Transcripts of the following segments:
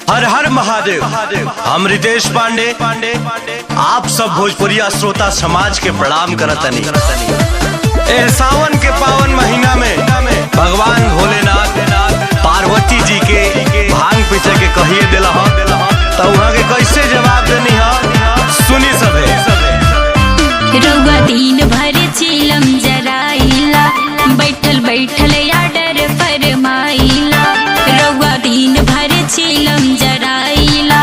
हर हर महादेव। हम रितेश पांडे आप सब भोजपुरिया श्रोता समाज के प्रणाम करतनी। सावन के पावन महीना में भगवान भोलेनाथ पार्वती जी के भांग पीछे के कहिए दिला तो वहाँ के कैसे जवाब देनी सुनी सबे। रउआ दिन भर चिलम जराइला, बैठल बैठल आर्डर फरमाइला। रउआ दिन भर चिलम जराइला,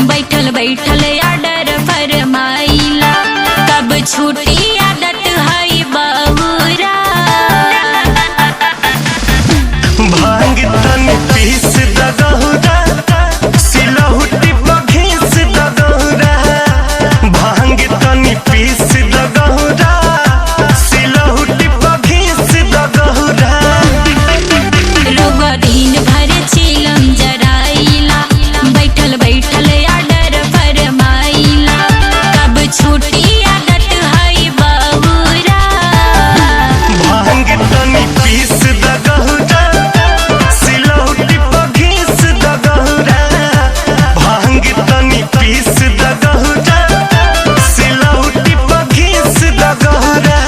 बैठल बैठल आर्डर फरमाइला। कब छूटी आदत है बहुरा, भांग तन पीस दगहुरा, सिलहुटी बघीस दगहुरा। भांग तन पीस दगहुरा, सिलहुटी बघीस दगहुरा। रउआ दिन भर चिलम जराइला, बैठल बैठल आर्डर फरमाइला। कब छूटी आदत है बहुरा, भांग तन पीस दगहुरा, सिलहुटी बघीस दगहुरा। भांग तन पीस दगहुरा, सिलहुटी बघीस दगहुरा।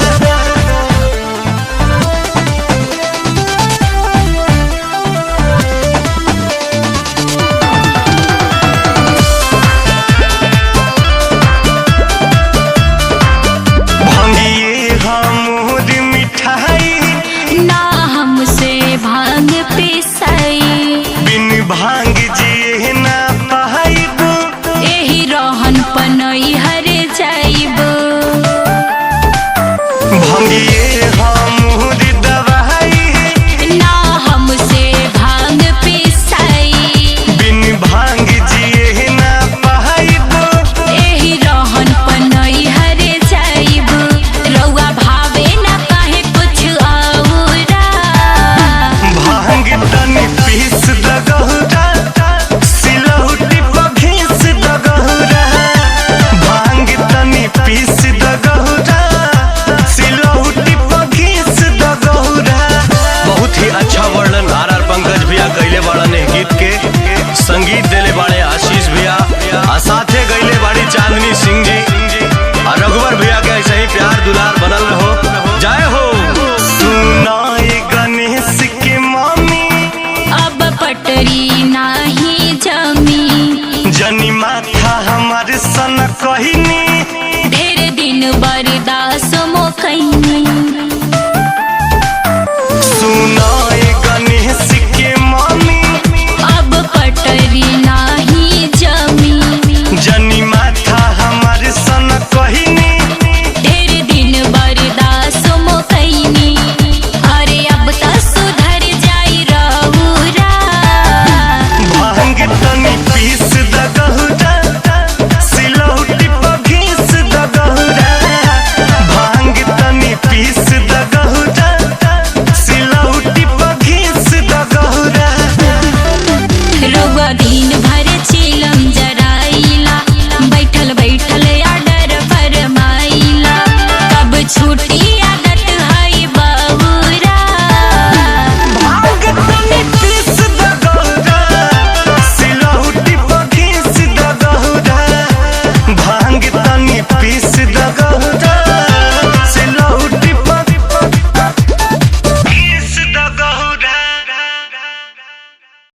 भांगिए हमूद मिठाई, ना हमसे भांग पिसाई। बिन भांग जिए ना पाइब। एही रहन पनई हर जाइब। भांगिए हमूद दवाई, ना हमसे भांग पिसाई। बिन भांग जिए ना पाइब। एही रहन पनई हर जाइब। रउआ भावे ना काहे कुछ औरा, भांग तन पीस दगहुरा, सिलहुटी बघीस दगहुरा। भांग तन पीस दगहुरा, सिलहुटी बघीस दगहुरा। बहुत ही अच्छा वर्णन आर पंकज भैया गईले बाड़न एह गीत के। संगीत देले बाड़े आशीष भैया, आ साथे गईले बाड़ी चांदनी सिंह जी। और रघुवर भैया के ऐसे ही प्यार दुलार बनल रहो। जय हो। सुनाए गणेश के मामी, अब पटरी नाही जमी। जनी माथा हमार सन कहनी, ढेर दिन बर्दाश्त मोकैनी। सुना